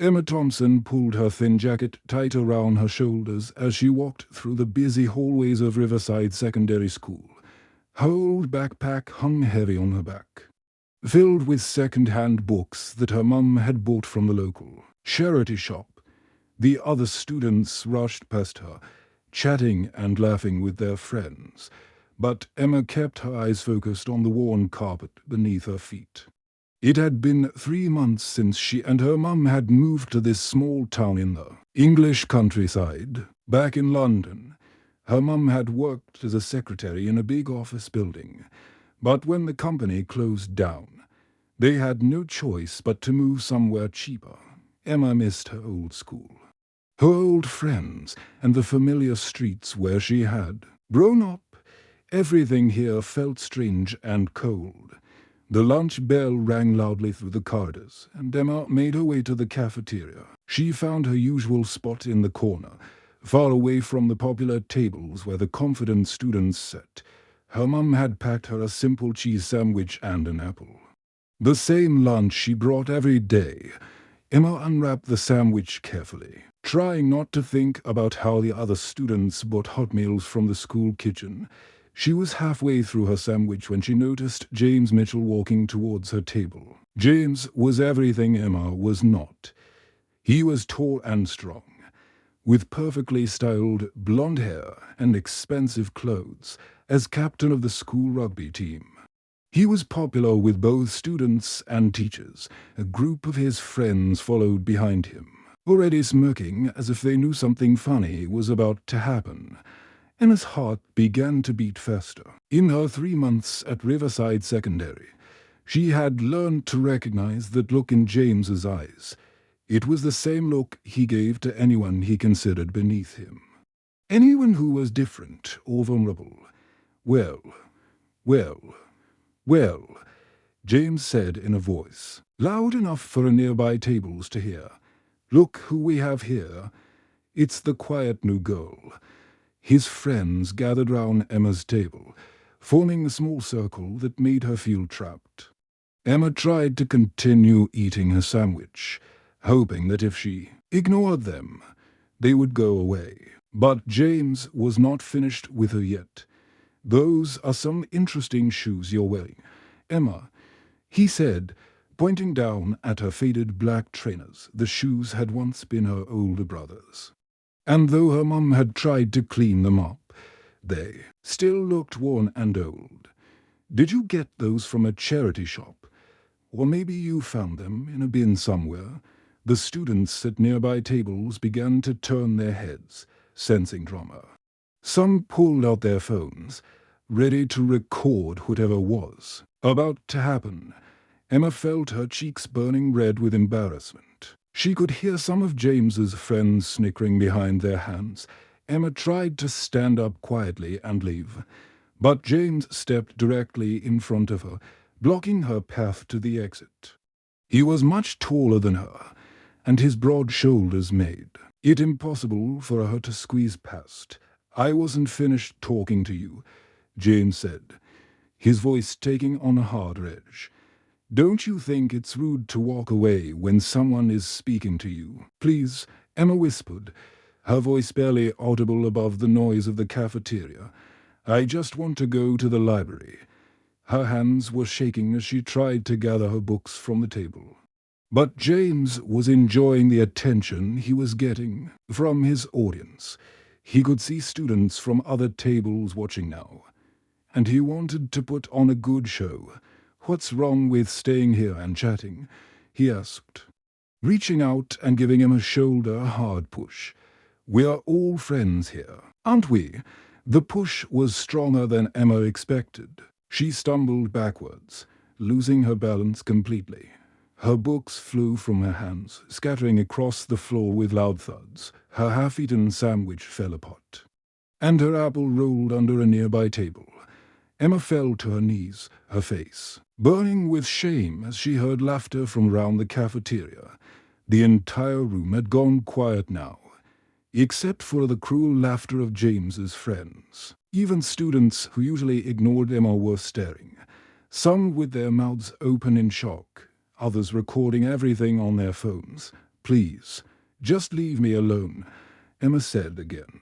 Emma Thompson pulled her thin jacket tight around her shoulders as she walked through the busy hallways of Riverside Secondary School. Her old backpack hung heavy on her back, filled with second-hand books that her mum had bought from the local charity shop. The other students rushed past her, chatting and laughing with their friends, but Emma kept her eyes focused on the worn carpet beneath her feet. It had been 3 months since she and her mum had moved to this small town in the English countryside, back in London. Her mum had worked as a secretary in a big office building, but when the company closed down, they had no choice but to move somewhere cheaper. Emma missed her old school, her old friends, and the familiar streets where she had grown up. Everything here felt strange and cold. The lunch bell rang loudly through the corridors, and Emma made her way to the cafeteria. She found her usual spot in the corner, far away from the popular tables where the confident students sat. Her mum had packed her a simple cheese sandwich and an apple. The same lunch she brought every day. Emma unwrapped the sandwich carefully, trying not to think about how the other students bought hot meals from the school kitchen. She was halfway through her sandwich when she noticed James Mitchell walking towards her table. James was everything Emma was not. He was tall and strong, with perfectly styled blonde hair and expensive clothes, as captain of the school rugby team. He was popular with both students and teachers. A group of his friends followed behind him, already smirking as if they knew something funny was about to happen. Emma's heart began to beat faster. In her 3 months at Riverside Secondary, she had learned to recognize that look in James's eyes. It was the same look he gave to anyone he considered beneath him. Anyone who was different or vulnerable. Well, well, well, James said in a voice loud enough for a nearby tables to hear. Look who we have here. It's the quiet new girl. His friends gathered round Emma's table, forming a small circle that made her feel trapped. Emma tried to continue eating her sandwich, hoping that if she ignored them, they would go away. But James was not finished with her yet. Those are some interesting shoes you're wearing, Emma, he said, pointing down at her faded black trainers. The shoes had once been her older brother's, and though her mum had tried to clean them up, they still looked worn and old. Did you get those from a charity shop? Or maybe you found them in a bin somewhere? The students at nearby tables began to turn their heads, sensing drama. Some pulled out their phones, ready to record whatever was about to happen. Emma felt her cheeks burning red with embarrassment. She could hear some of James's friends snickering behind their hands. Emma tried to stand up quietly and leave, but James stepped directly in front of her, blocking her path to the exit. He was much taller than her, and his broad shoulders made it impossible for her to squeeze past. I wasn't finished talking to you, James said, his voice taking on a hard edge. Don't you think it's rude to walk away when someone is speaking to you? Please, Emma whispered, her voice barely audible above the noise of the cafeteria. I just want to go to the library. Her hands were shaking as she tried to gather her books from the table. But James was enjoying the attention he was getting from his audience. He could see students from other tables watching now, and he wanted to put on a good show. What's wrong with staying here and chatting? He asked, reaching out and giving him a shoulder hard push. We're all friends here, aren't we? The push was stronger than Emma expected. She stumbled backwards, losing her balance completely. Her books flew from her hands, scattering across the floor with loud thuds. Her half-eaten sandwich fell apart, and her apple rolled under a nearby table. Emma fell to her knees, her face burning with shame as she heard laughter from round the cafeteria. The entire room had gone quiet now, except for the cruel laughter of James's friends. Even students who usually ignored Emma were staring, some with their mouths open in shock, others recording everything on their phones. "Please, just leave me alone," Emma said again,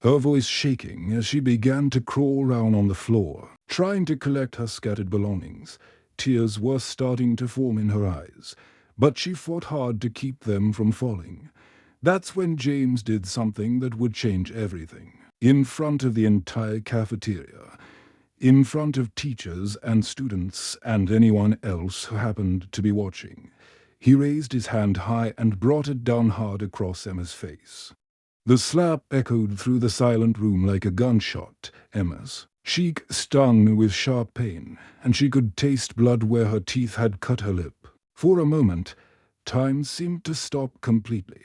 her voice shaking as she began to crawl round on the floor, trying to collect her scattered belongings. Tears were starting to form in her eyes, but she fought hard to keep them from falling. That's when James did something that would change everything. In front of the entire cafeteria, in front of teachers and students and anyone else who happened to be watching, he raised his hand high and brought it down hard across Emma's face. The slap echoed through the silent room like a gunshot. Emma's cheek stung with sharp pain, and she could taste blood where her teeth had cut her lip. For a moment, time seemed to stop completely.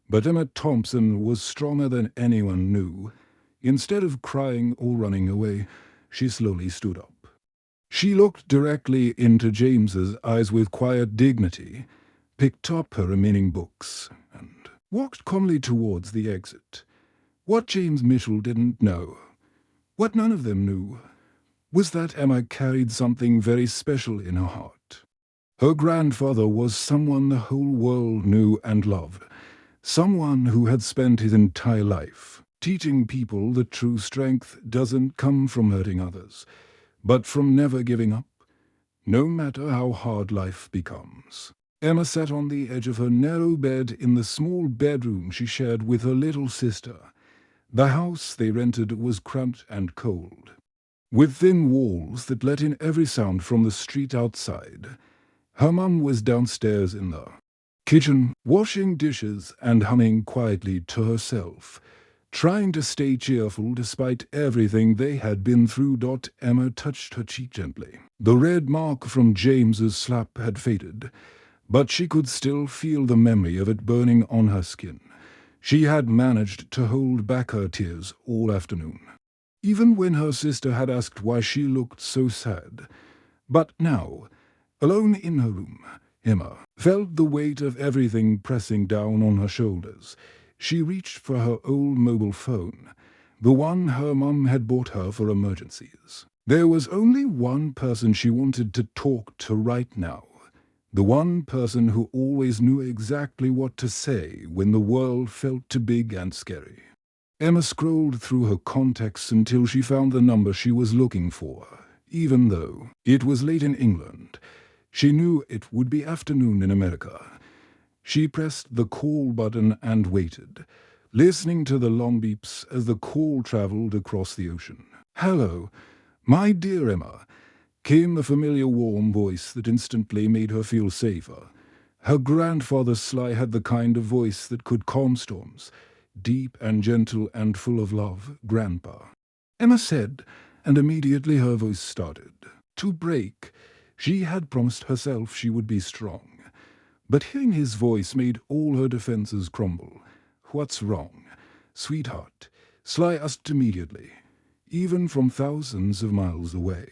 But Emma Thompson was stronger than anyone knew. Instead of crying or running away, she slowly stood up. She looked directly into James's eyes with quiet dignity, picked up her remaining books, and walked calmly towards the exit. What James Mitchell didn't know, what none of them knew, was that Emma carried something very special in her heart. Her grandfather was someone the whole world knew and loved, someone who had spent his entire life teaching people that true strength doesn't come from hurting others, but from never giving up, no matter how hard life becomes. Emma sat on the edge of her narrow bed in the small bedroom she shared with her little sister. The house they rented was cramped and cold, with thin walls that let in every sound from the street outside. Her mum was downstairs in the kitchen, washing dishes and humming quietly to herself, trying to stay cheerful despite everything they had been through. Emma touched her cheek gently. The red mark from James's slap had faded, but she could still feel the memory of it burning on her skin. She had managed to hold back her tears all afternoon, even when her sister had asked why she looked so sad. But now, alone in her room, Emma felt the weight of everything pressing down on her shoulders. She reached for her old mobile phone, the one her mum had bought her for emergencies. There was only one person she wanted to talk to right now, the one person who always knew exactly what to say when the world felt too big and scary. Emma scrolled through her contacts until she found the number she was looking for. Even though it was late in England, she knew it would be afternoon in America. She pressed the call button and waited, listening to the long beeps as the call traveled across the ocean. "Hello, my dear Emma," came the familiar warm voice that instantly made her feel safer. Her grandfather Sly had the kind of voice that could calm storms, deep and gentle and full of love. "Grandpa," Emma said, and immediately her voice started to break. She had promised herself she would be strong. But hearing his voice made all her defenses crumble. "What's wrong, sweetheart?" Sly asked immediately, even from thousands of miles away.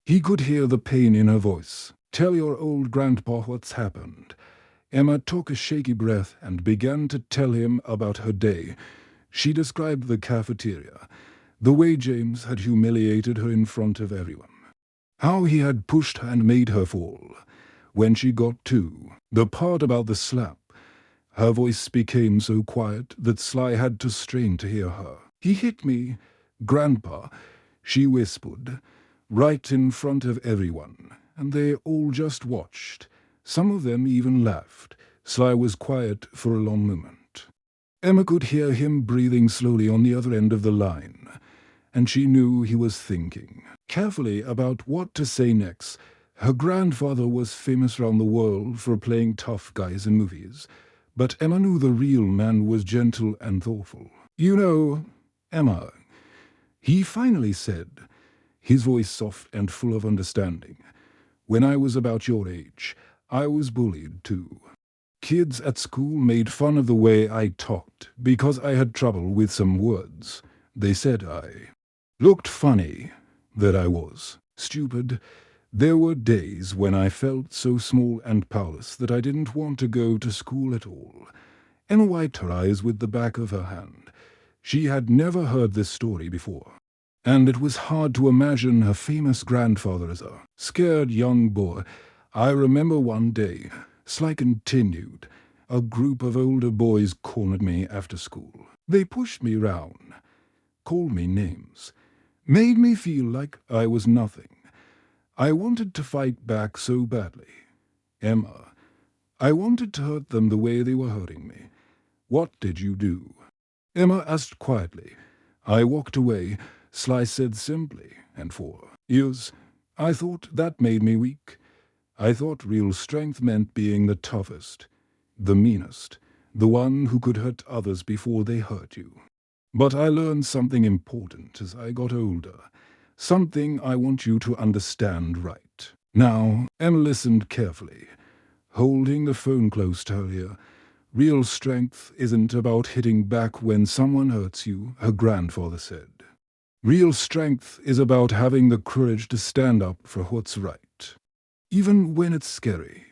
He could hear the pain in her voice. "Tell your old grandpa what's happened." Emma took a shaky breath and began to tell him about her day. She described the cafeteria, the way James had humiliated her in front of everyone, how he had pushed her and made her fall. When she got to the part about the slap, her voice became so quiet that Sly had to strain to hear her. "He hit me, Grandpa," she whispered, right in front of everyone, and they all just watched. Some of them even laughed. Sly was quiet for a long moment. Emma could hear him breathing slowly on the other end of the line, and she knew he was thinking carefully about what to say next. Her grandfather was famous around the world for playing tough guys in movies, but Emma knew the real man was gentle and thoughtful. "You know, Emma," he finally said, his voice soft and full of understanding, "when I was about your age, I was bullied too. Kids at school made fun of the way I talked because I had trouble with some words. They said I looked funny, that I was stupid. There were days when I felt so small and powerless that I didn't want to go to school at all." Emma wiped her eyes with the back of her hand. She had never heard this story before, and it was hard to imagine her famous grandfather as a scared young boy. "I remember one day," Sly continued, a group of older boys cornered me after school. They pushed me round, called me names, made me feel like I was nothing. I wanted to fight back so badly. Emma, I wanted to hurt them the way they were hurting me. What did you do? Emma asked quietly. I walked away. Sly said simply, and for years, I thought that made me weak. I thought real strength meant being the toughest, the meanest, the one who could hurt others before they hurt you. But I learned something important as I got older, something I want you to understand right. Now, Emma listened carefully, holding the phone close to her ear. Real strength isn't about hitting back when someone hurts you, her grandfather said. Real strength is about having the courage to stand up for what's right, even when it's scary.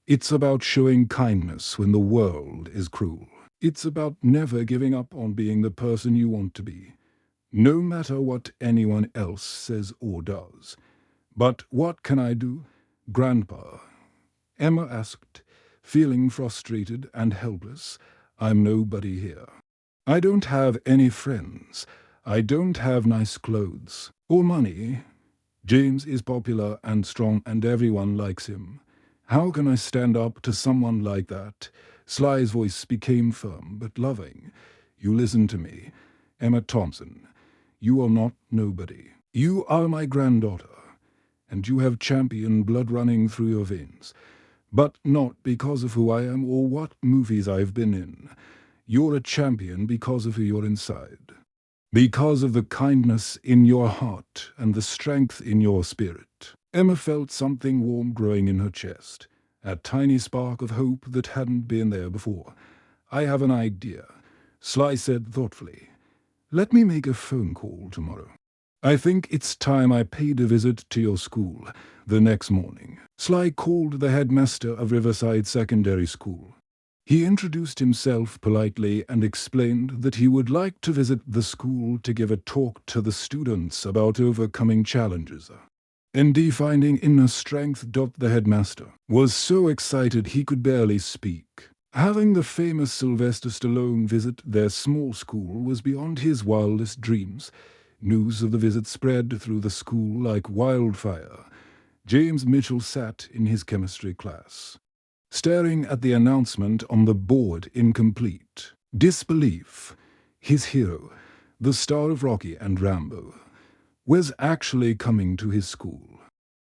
It's about showing kindness when the world is cruel. It's about never giving up on being the person you want to be, no matter what anyone else says or does. But what can I do, Grandpa? Emma asked, feeling frustrated and helpless. I'm nobody here. I don't have any friends. I don't have nice clothes or money. James is popular and strong and everyone likes him. How can I stand up to someone like that? Sly's voice became firm but loving. You listen to me, Emma Thompson. You are not nobody. You are my granddaughter, and you have champion blood running through your veins. But not because of who I am or what movies I've been in. You're a champion because of who you're inside. Because of the kindness in your heart and the strength in your spirit. Emma felt something warm growing in her chest, a tiny spark of hope that hadn't been there before. I have an idea, Sly said thoughtfully. Let me make a phone call tomorrow. I think it's time I paid a visit to your school. The next morning, Sly called the headmaster of Riverside Secondary School. He introduced himself politely and explained that he would like to visit the school to give a talk to the students about overcoming challenges. And finding inner strength. The headmaster was so excited he could barely speak. Having the famous Sylvester Stallone visit their small school was beyond his wildest dreams. News of the visit spread through the school like wildfire. James Mitchell sat in his chemistry class, staring at the announcement on the board in complete disbelief. His hero, the star of Rocky and Rambo, was actually coming to his school.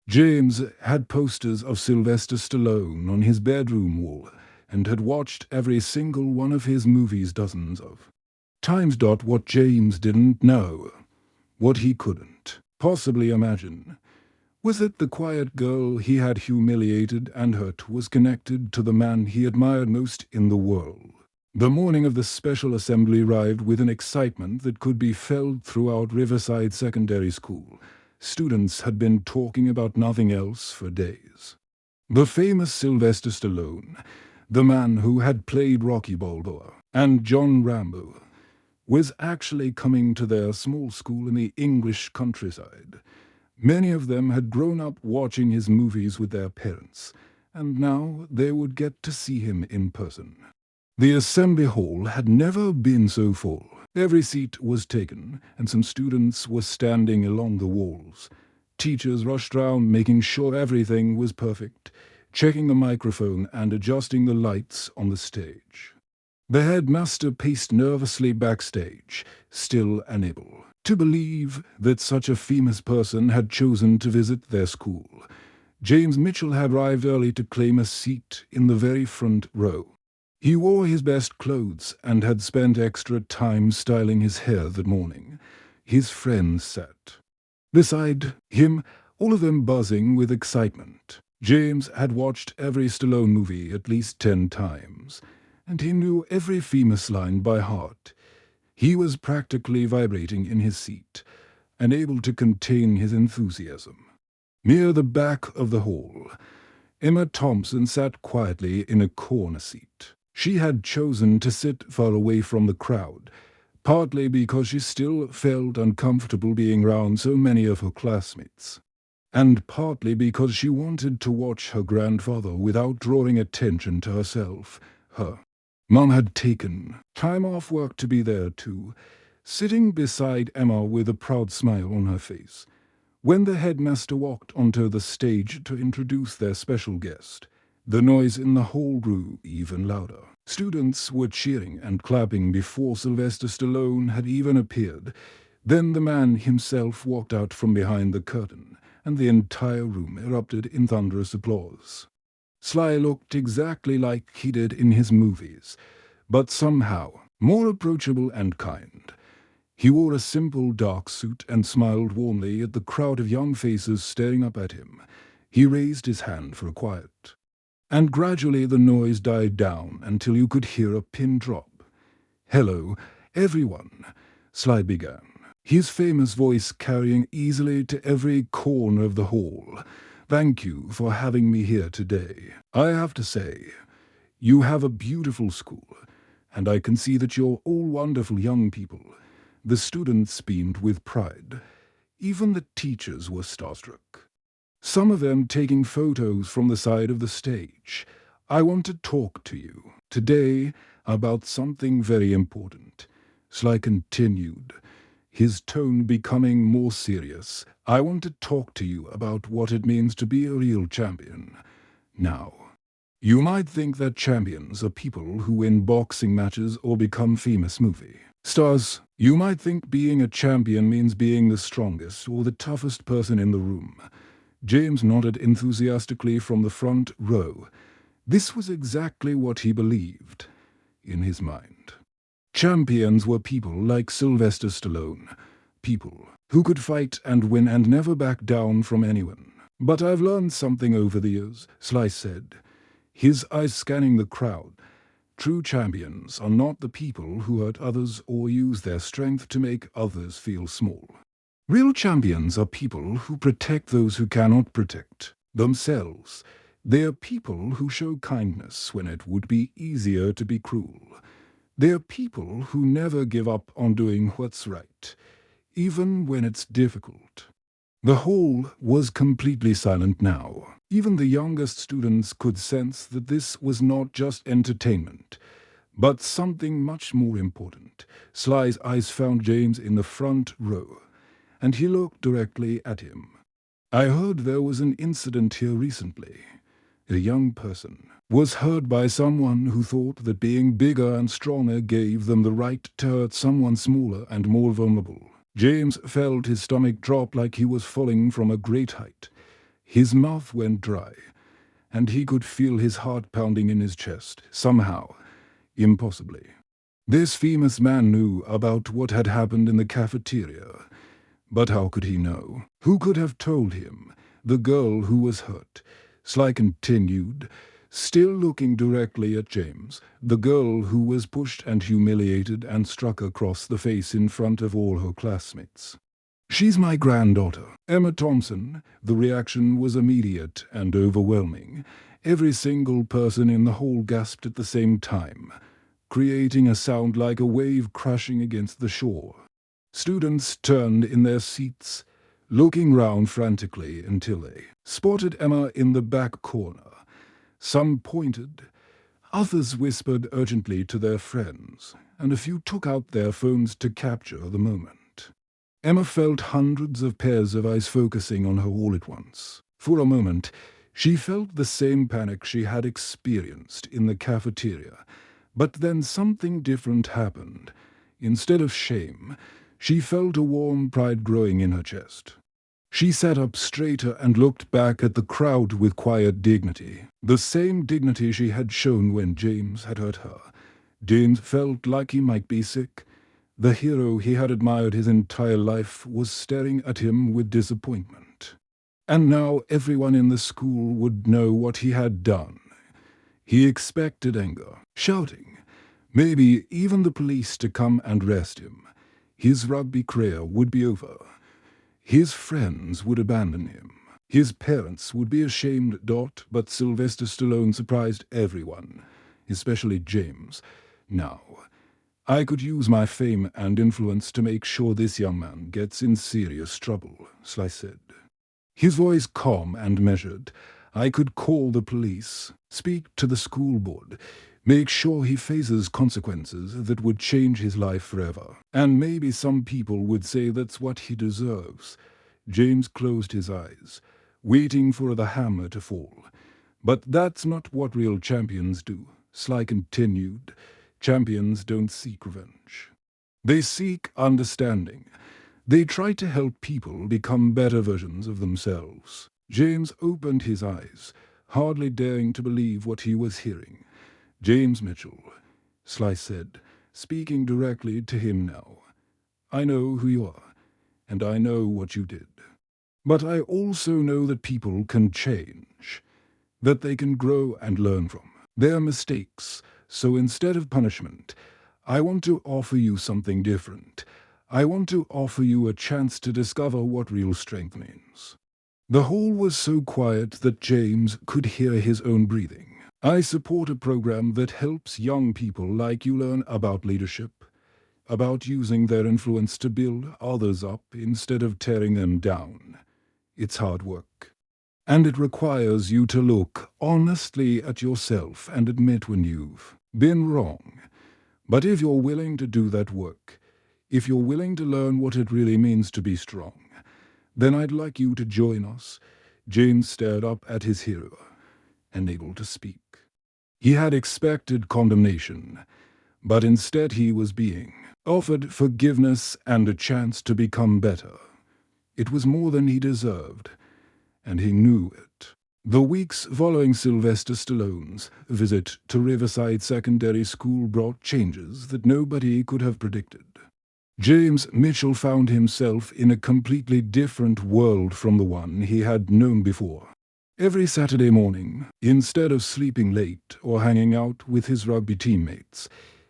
James had posters of Sylvester Stallone on his bedroom wall and had watched every single one of his movies dozens of times. What James didn't know, what he couldn't possibly imagine, was that the quiet girl he had humiliated and hurt was connected to the man he admired most in the world. The morning of the special assembly arrived with an excitement that could be felt throughout Riverside Secondary School. Students had been talking about nothing else for days. The famous Sylvester Stallone, the man who had played Rocky Balboa and John Rambo, was actually coming to their small school in the English countryside. Many of them had grown up watching his movies with their parents, and now they would get to see him in person. The assembly hall had never been so full. Every seat was taken, and some students were standing along the walls. Teachers rushed round making sure everything was perfect, checking the microphone and adjusting the lights on the stage. The headmaster paced nervously backstage, still unable to believe that such a famous person had chosen to visit their school. James Mitchell had arrived early to claim a seat in the very front row. He wore his best clothes and had spent extra time styling his hair that morning. His friends sat beside him, all of them buzzing with excitement. James had watched every Stallone movie at least 10 times, and he knew every famous line by heart. He was practically vibrating in his seat, unable to contain his enthusiasm. Near the back of the hall, Emma Thompson sat quietly in a corner seat. She had chosen to sit far away from the crowd, partly because she still felt uncomfortable being around so many of her classmates, and partly because she wanted to watch her grandfather without drawing attention to herself. her. Mum had taken time off work to be there too, sitting beside Emma with a proud smile on her face. When the headmaster walked onto the stage to introduce their special guest, the noise in the hall grew even louder. Students were cheering and clapping before Sylvester Stallone had even appeared. Then the man himself walked out from behind the curtain, and the entire room erupted in thunderous applause. Sly looked exactly like he did in his movies, but somehow more approachable and kind. He wore a simple dark suit and smiled warmly at the crowd of young faces staring up at him. He raised his hand for a quiet. And gradually the noise died down until you could hear a pin drop. "Hello, everyone," Sly began, his famous voice carrying easily to every corner of the hall. "Thank you for having me here today. I have to say, you have a beautiful school, and I can see that you're all wonderful young people." The students beamed with pride. Even the teachers were starstruck, some of them taking photos from the side of the stage. "I want to talk to you today about something very important," Sly continued, his tone becoming more serious. "I want to talk to you about what it means to be a real champion. Now, you might think that champions are people who win boxing matches or become famous movie stars. You might think being a champion means being the strongest or the toughest person in the room." James nodded enthusiastically from the front row. This was exactly what he believed in his mind. Champions were people like Sylvester Stallone, people who could fight and win and never back down from anyone. "But I've learned something over the years," Sly said, his eyes scanning the crowd. "True champions are not the people who hurt others or use their strength to make others feel small. Real champions are people who protect those who cannot protect themselves. They are people who show kindness when it would be easier to be cruel. They are people who never give up on doing what's right, even when it's difficult." The hall was completely silent now. Even the youngest students could sense that this was not just entertainment, but something much more important. Sly's eyes found James in the front row, and he looked directly at him. "I heard there was an incident here recently. A young person was hurt by someone who thought that being bigger and stronger gave them the right to hurt someone smaller and more vulnerable." James felt his stomach drop like he was falling from a great height. His mouth went dry, and he could feel his heart pounding in his chest, somehow, impossibly. This famous man knew about what had happened in the cafeteria. But how could he know? Who could have told him? The girl who was hurt. Sly continued, still looking directly at James. "The girl who was pushed and humiliated and struck across the face in front of all her classmates. She's my granddaughter, Emma Thompson." The reaction was immediate and overwhelming. Every single person in the hall gasped at the same time, creating a sound like a wave crashing against the shore. Students turned in their seats, looking round frantically until they spotted Emma in the back corner. Some pointed, others whispered urgently to their friends, and a few took out their phones to capture the moment. Emma felt hundreds of pairs of eyes focusing on her all at once. For a moment, she felt the same panic she had experienced in the cafeteria, but then something different happened. Instead of shame, she felt a warm pride growing in her chest. She sat up straighter and looked back at the crowd with quiet dignity, the same dignity she had shown when James had hurt her. James felt like he might be sick. The hero he had admired his entire life was staring at him with disappointment. And now everyone in the school would know what he had done. He expected anger, shouting, maybe even the police to come and arrest him. His rugby career would be over. His friends would abandon him. His parents would be ashamed. But Sylvester Stallone surprised everyone, especially James. "Now, I could use my fame and influence to make sure this young man gets in serious trouble," Sly said, his voice calm and measured. "I could call the police, speak to the school board, Make sure he faces consequences that would change his life forever. And maybe some people would say that's what he deserves. James closed his eyes, waiting for the hammer to fall. But that's not what real champions do, Sly continued. Champions don't seek revenge. They seek understanding. They try to help people become better versions of themselves. James opened his eyes, hardly daring to believe what he was hearing. James Mitchell, Sly said, speaking directly to him now. I know who you are, and I know what you did. But I also know that people can change, that they can grow and learn from their mistakes. So instead of punishment, I want to offer you something different. I want to offer you a chance to discover what real strength means. The hall was so quiet that James could hear his own breathing. I support a program that helps young people like you learn about leadership, about using their influence to build others up instead of tearing them down. It's hard work. And it requires you to look honestly at yourself and admit when you've been wrong. But if you're willing to do that work, if you're willing to learn what it really means to be strong, then I'd like you to join us. James stared up at his hero, unable to speak. He had expected condemnation, but instead he was being offered forgiveness and a chance to become better. It was more than he deserved, and he knew it. The weeks following Sylvester Stallone's visit to Riverside Secondary School brought changes that nobody could have predicted. James Mitchell found himself in a completely different world from the one he had known before. Every Saturday morning, instead of sleeping late or hanging out with his rugby teammates,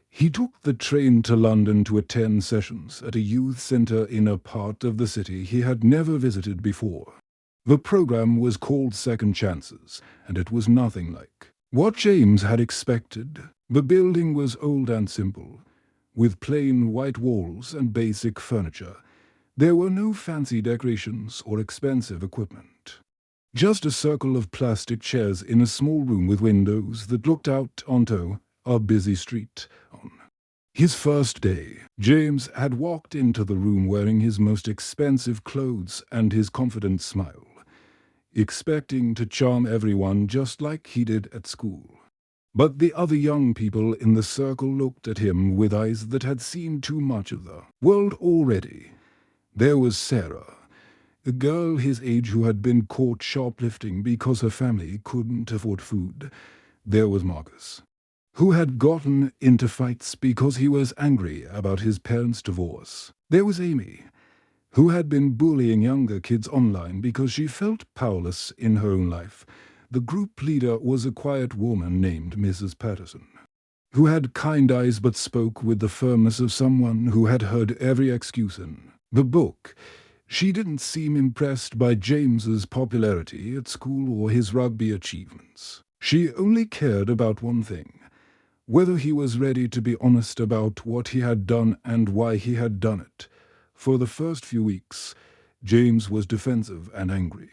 he took the train to London to attend sessions at a youth centre in a part of the city he had never visited before. The program was called Second Chances, and it was nothing like what James had expected. The building was old and simple, with plain white walls and basic furniture. There were no fancy decorations or expensive equipment. Just a circle of plastic chairs in a small room with windows that looked out onto a busy street. On his first day, James had walked into the room wearing his most expensive clothes and his confident smile, expecting to charm everyone just like he did at school. But the other young people in the circle looked at him with eyes that had seen too much of the world already. There was Sarah, a girl his age who had been caught shoplifting because her family couldn't afford food. There was Marcus, who had gotten into fights because he was angry about his parents' divorce. There was Amy, who had been bullying younger kids online because she felt powerless in her own life. The group leader was a quiet woman named Mrs. Patterson, who had kind eyes but spoke with the firmness of someone who had heard every excuse in the book. She didn't seem impressed by James's popularity at school or his rugby achievements. She only cared about one thing: whether he was ready to be honest about what he had done and why he had done it. For the first few weeks, James was defensive and angry.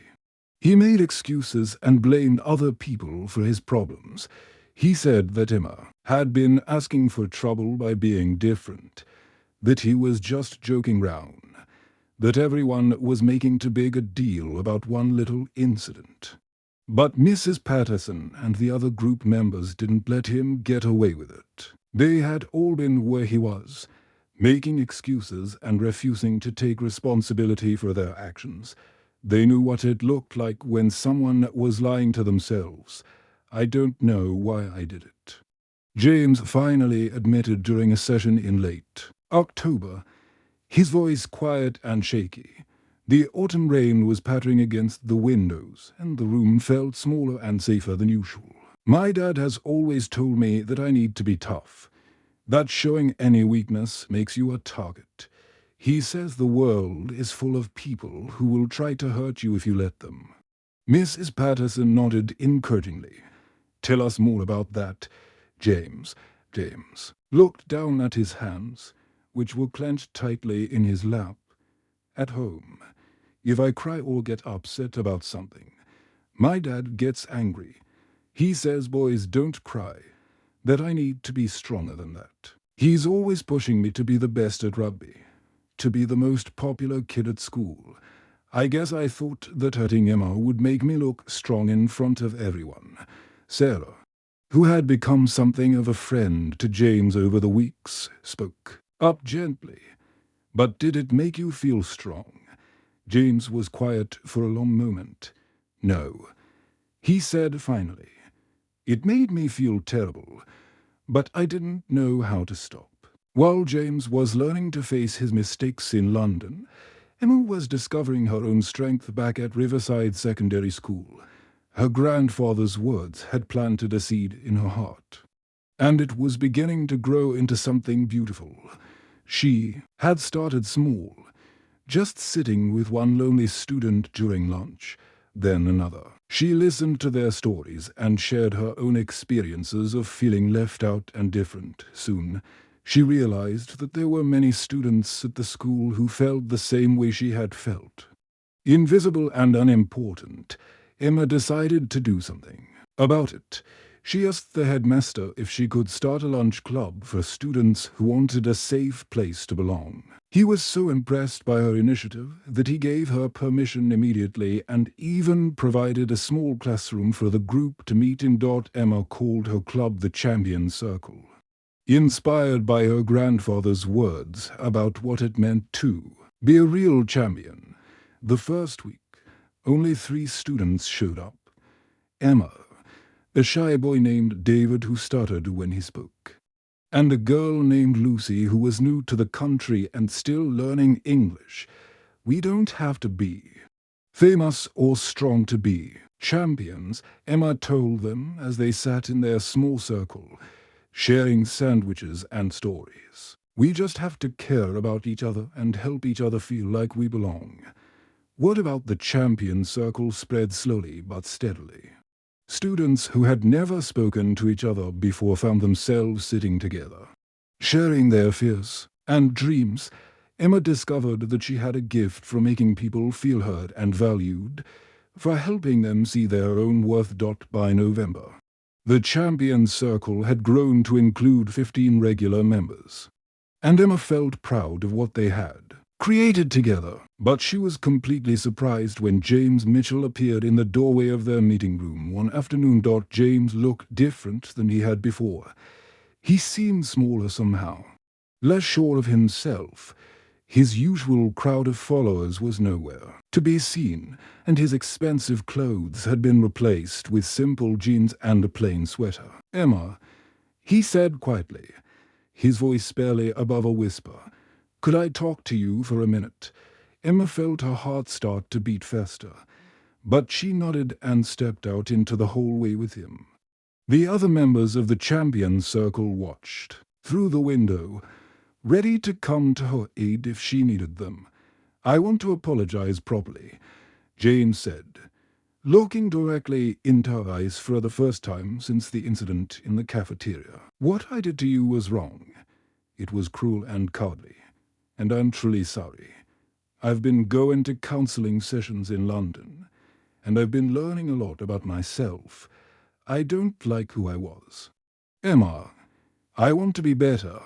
He made excuses and blamed other people for his problems. He said that Emma had been asking for trouble by being different, that he was just joking round, that everyone was making too big a deal about one little incident. But Mrs. Patterson and the other group members didn't let him get away with it. They had all been where he was, making excuses and refusing to take responsibility for their actions. They knew what it looked like when someone was lying to themselves. I don't know why I did it, James finally admitted during a session in late October, his voice quiet and shaky. The autumn rain was pattering against the windows, and the room felt smaller and safer than usual. My dad has always told me that I need to be tough, that showing any weakness makes you a target. He says the world is full of people who will try to hurt you if you let them. Mrs. Patterson nodded encouragingly. Tell us more about that, James. James looked down at his hands, which were clenched tightly in his lap. At home, if I cry or get upset about something, my dad gets angry. He says boys don't cry, that I need to be stronger than that. He's always pushing me to be the best at rugby, to be the most popular kid at school. I guess I thought that hurting Emma would make me look strong in front of everyone. Sarah, who had become something of a friend to James over the weeks, spoke up gently. But did it make you feel strong? James was quiet for a long moment. No, he said finally. It made me feel terrible, but I didn't know how to stop. While James was learning to face his mistakes in London, Emma was discovering her own strength back at Riverside Secondary School. Her grandfather's words had planted a seed in her heart, and it was beginning to grow into something beautiful. She had started small, just sitting with one lonely student during lunch, then another. She listened to their stories and shared her own experiences of feeling left out and different. Soon, she realized that there were many students at the school who felt the same way she had felt. Invisible and unimportant, Emma decided to do something about it. She asked the headmaster if she could start a lunch club for students who wanted a safe place to belong. He was so impressed by her initiative that he gave her permission immediately and even provided a small classroom for the group to meet in. Emma called her club the Champion Circle, inspired by her grandfather's words about what it meant to be a real champion. The first week, only 3 students showed up. Emma, a shy boy named David who stuttered when he spoke, and a girl named Lucy who was new to the country and still learning English. We don't have to be famous or strong to be champions, Emma told them as they sat in their small circle, sharing sandwiches and stories. We just have to care about each other and help each other feel like we belong. Word about the Champion Circle spread slowly but steadily. Students who had never spoken to each other before found themselves sitting together, sharing their fears and dreams. Emma discovered that she had a gift for making people feel heard and valued, for helping them see their own worth. By November, the Champion Circle had grown to include 15 regular members, and Emma felt proud of what they had created together. But she was completely surprised when James Mitchell appeared in the doorway of their meeting room one afternoon. James looked different than he had before. He seemed smaller somehow, less sure of himself. His usual crowd of followers was nowhere to be seen, and his expensive clothes had been replaced with simple jeans and a plain sweater. Emma, he said quietly, his voice barely above a whisper, could I talk to you for a minute? Emma felt her heart start to beat faster, but she nodded and stepped out into the hallway with him. The other members of the Champion Circle watched through the window, ready to come to her aid if she needed them. I want to apologize properly, James said, looking directly into her eyes for the first time since the incident in the cafeteria. What I did to you was wrong. It was cruel and cowardly, and I'm truly sorry. I've been going to counseling sessions in London, and I've been learning a lot about myself. I don't like who I was. Emma, I want to be better.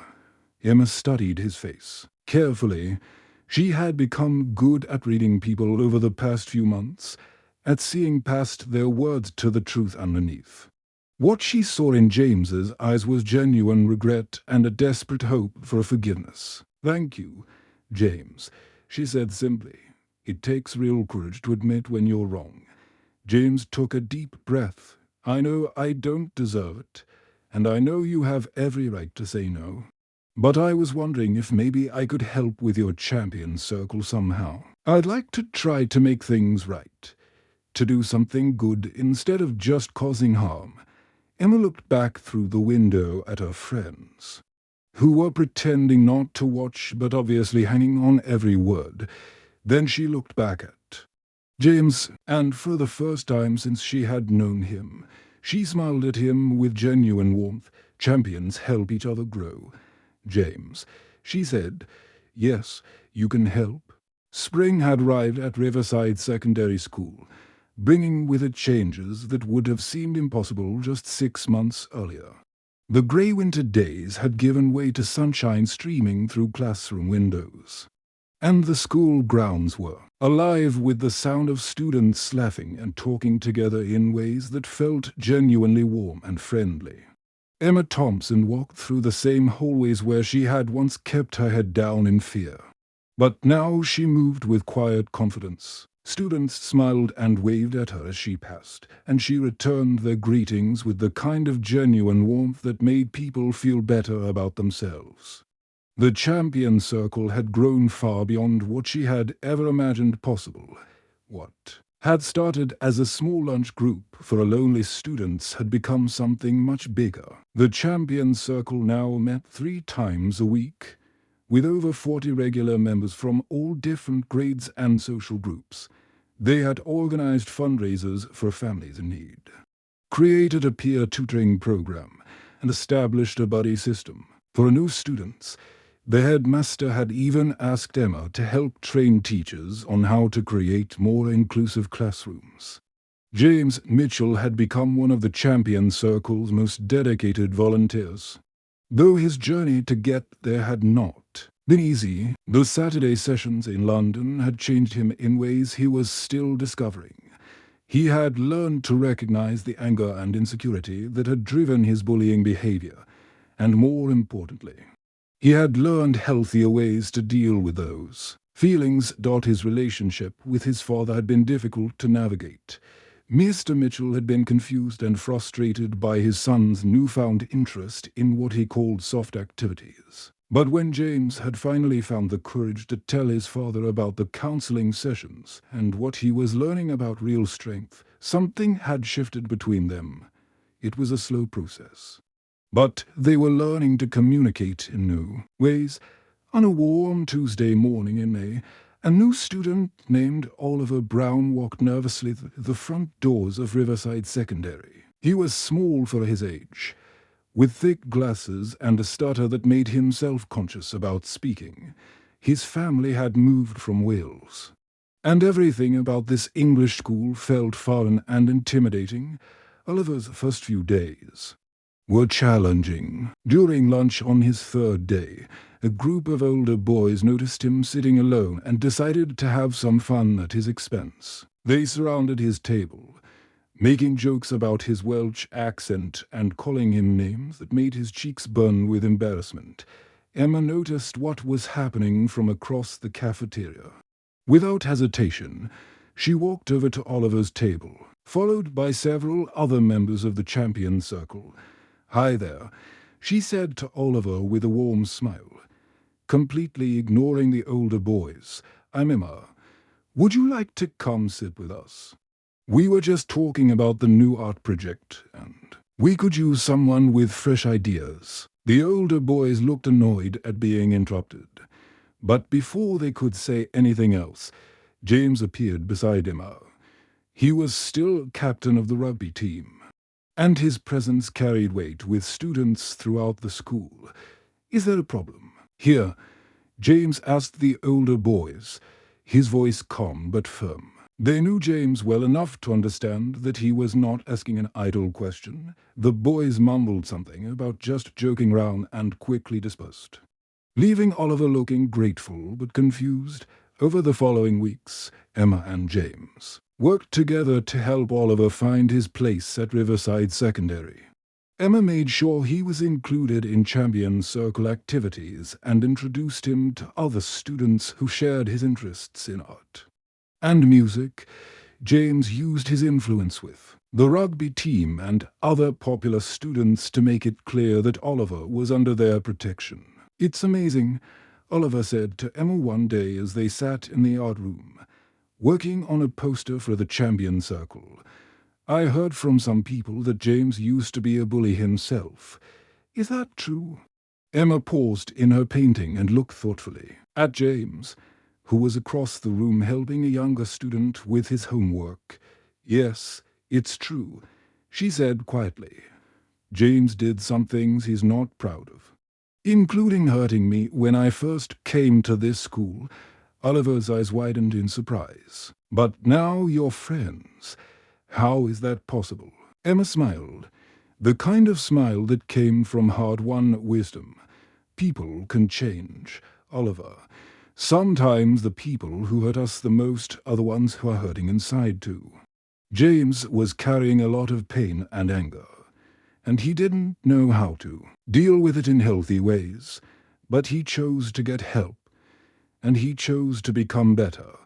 Emma studied his face carefully. She had become good at reading people over the past few months, at seeing past their words to the truth underneath. What she saw in James's eyes was genuine regret and a desperate hope for forgiveness. Thank you, James, she said simply. It takes real courage to admit when you're wrong. James took a deep breath. I know I don't deserve it, and I know you have every right to say no. But I was wondering if maybe I could help with your Champion Circle somehow. I'd like to try to make things right, to do something good instead of just causing harm. Emma looked back through the window at her friends, who were pretending not to watch but obviously hanging on every word. Then she looked back at James, and for the first time since she had known him, she smiled at him with genuine warmth. Champions help each other grow. James, she said, yes, you can help. Spring had arrived at Riverside Secondary School, bringing with it changes that would have seemed impossible just 6 months earlier. The grey winter days had given way to sunshine streaming through classroom windows. And the school grounds were alive with the sound of students laughing and talking together in ways that felt genuinely warm and friendly. Emma Thompson walked through the same hallways where she had once kept her head down in fear. But now she moved with quiet confidence. Students smiled and waved at her as she passed, and she returned their greetings with the kind of genuine warmth that made people feel better about themselves. The champion circle had grown far beyond what she had ever imagined possible. What had started as a small lunch group for lonely students had become something much bigger. The champion circle now met 3 times a week, with over 40 regular members from all different grades and social groups. They had organized fundraisers for families in need, created a peer tutoring program, and established a buddy system for new students. The headmaster had even asked Emma to help train teachers on how to create more inclusive classrooms. James Mitchell had become one of the Champion Circle's most dedicated volunteers. Though his journey to get there had not been easy, those Saturday sessions in London had changed him in ways he was still discovering. He had learned to recognize the anger and insecurity that had driven his bullying behavior, and more importantly, he had learned healthier ways to deal with those feelings. His relationship with his father had been difficult to navigate. Mr. Mitchell had been confused and frustrated by his son's newfound interest in what he called soft activities. But when James had finally found the courage to tell his father about the counseling sessions and what he was learning about real strength, something had shifted between them. It was a slow process, but they were learning to communicate in new ways. On a warm Tuesday morning in May, a new student named Oliver Brown walked nervously through the front doors of Riverside Secondary. He was small for his age, with thick glasses and a stutter that made him self-conscious about speaking. His family had moved from Wales, and everything about this English school felt foreign and intimidating. Oliver's first few days were challenging. During lunch on his 3rd day, a group of older boys noticed him sitting alone and decided to have some fun at his expense. They surrounded his table, making jokes about his Welsh accent and calling him names that made his cheeks burn with embarrassment. Emma noticed what was happening from across the cafeteria. Without hesitation, she walked over to Oliver's table, followed by several other members of the Champion Circle. "Hi there," she said to Oliver with a warm smile. Completely ignoring the older boys, "I'm Emma. Would you like to come sit with us? We were just talking about the new art project, and we could use someone with fresh ideas." The older boys looked annoyed at being interrupted, but before they could say anything else, James appeared beside Emma. He was still captain of the rugby team, and his presence carried weight with students throughout the school. "Is there a problem here?" James asked the older boys, his voice calm but firm. They knew James well enough to understand that he was not asking an idle question. The boys mumbled something about just joking around and quickly dispersed, leaving Oliver looking grateful but confused. Over the following weeks, Emma and James worked together to help Oliver find his place at Riverside Secondary. Emma made sure he was included in Champion Circle activities and introduced him to other students who shared his interests in art and music. James used his influence with the rugby team and other popular students to make it clear that Oliver was under their protection. "It's amazing," Oliver said to Emma one day as they sat in the art room, working on a poster for the Champion Circle. "I heard from some people that James used to be a bully himself. Is that true?" Emma paused in her painting and looked thoughtfully at James, who was across the room helping a younger student with his homework. "Yes, it's true," she said quietly. "James did some things he's not proud of, including hurting me when I first came to this school." Oliver's eyes widened in surprise. "But now you're friends. How is that possible?" Emma smiled. The kind of smile that came from hard-won wisdom. People can change, Oliver. Sometimes the people who hurt us the most are the ones who are hurting inside too. James was carrying a lot of pain and anger, and he didn't know how to deal with it in healthy ways. But he chose to get help, and he chose to become better.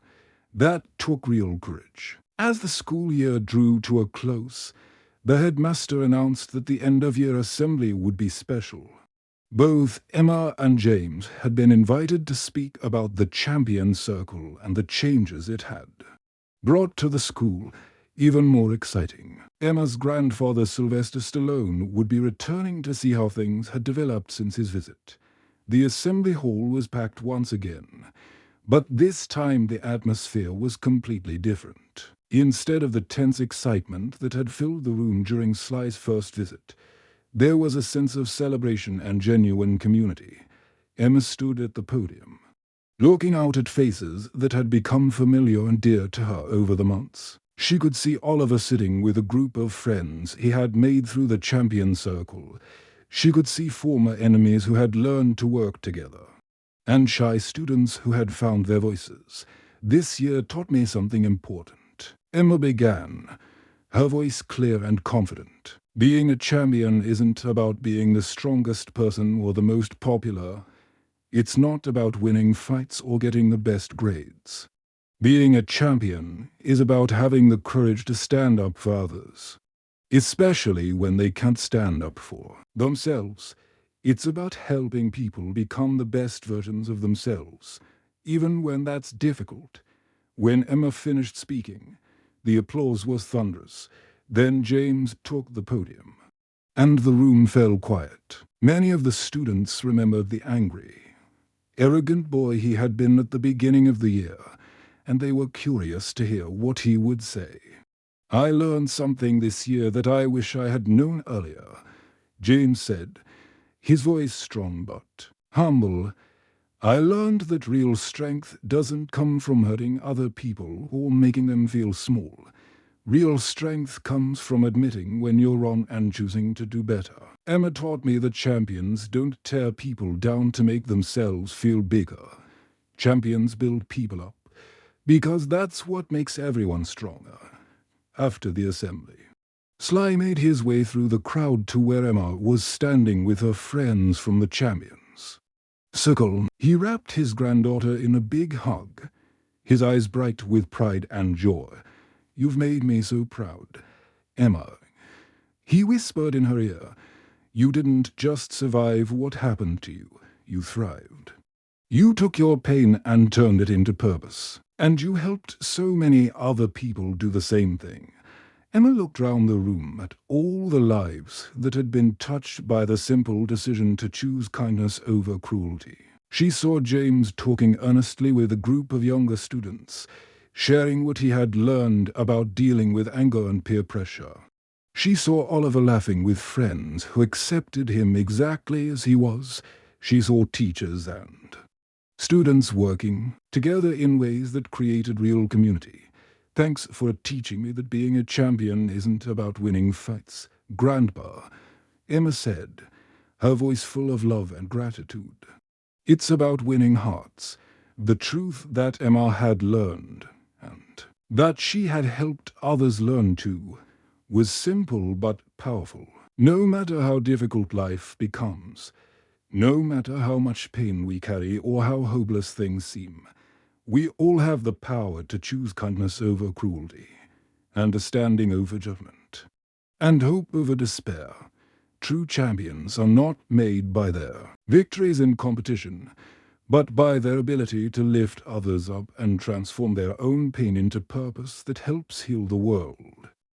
That took real courage. As the school year drew to a close, the headmaster announced that the end-of-year assembly would be special. Both Emma and James had been invited to speak about the Champion Circle and the changes it had brought to the school. Even more exciting, Emma's grandfather Sylvester Stallone would be returning to see how things had developed since his visit. The assembly hall was packed once again, but this time the atmosphere was completely different. Instead of the tense excitement that had filled the room during Sly's first visit, there was a sense of celebration and genuine community. Emma stood at the podium, looking out at faces that had become familiar and dear to her over the months. She could see Oliver sitting with a group of friends he had made through the Champion Circle. She could see former enemies who had learned to work together, and shy students who had found their voices. This year taught me something important, Emma began, her voice clear and confident. Being a champion isn't about being the strongest person or the most popular. It's not about winning fights or getting the best grades. Being a champion is about having the courage to stand up for others, especially when they can't stand up for themselves. It's about helping people become the best versions of themselves, even when that's difficult. When Emma finished speaking, the applause was thunderous. Then James took the podium, and the room fell quiet. Many of the students remembered the angry, arrogant boy he had been at the beginning of the year, and they were curious to hear what he would say. "I learned something this year that I wish I had known earlier," James said, his voice strong but humble. "I learned that real strength doesn't come from hurting other people or making them feel small. Real strength comes from admitting when you're wrong and choosing to do better." Emma taught me that champions don't tear people down to make themselves feel bigger. Champions build people up, because that's what makes everyone stronger. After the assembly, Sly made his way through the crowd to where Emma was standing with her friends from the Champions Circle. He wrapped his granddaughter in a big hug, his eyes bright with pride and joy. "You've made me so proud, Emma," he whispered in her ear. "You didn't just survive what happened to you, you thrived. You took your pain and turned it into purpose, and you helped so many other people do the same thing." Emma looked round the room at all the lives that had been touched by the simple decision to choose kindness over cruelty. She saw James talking earnestly with a group of younger students, sharing what he had learned about dealing with anger and peer pressure. She saw Oliver laughing with friends who accepted him exactly as he was. She saw teachers and students working together in ways that created real community. "Thanks for teaching me that being a champion isn't about winning fights, Grandpa," Emma said, her voice full of love and gratitude. "It's about winning hearts." The truth that Emma had learned, and that she had helped others learn too, was simple but powerful. No matter how difficult life becomes, no matter how much pain we carry or how hopeless things seem, we all have the power to choose kindness over cruelty, understanding over judgment, and hope over despair. True champions are not made by their victories in competition, but by their ability to lift others up and transform their own pain into purpose that helps heal the world.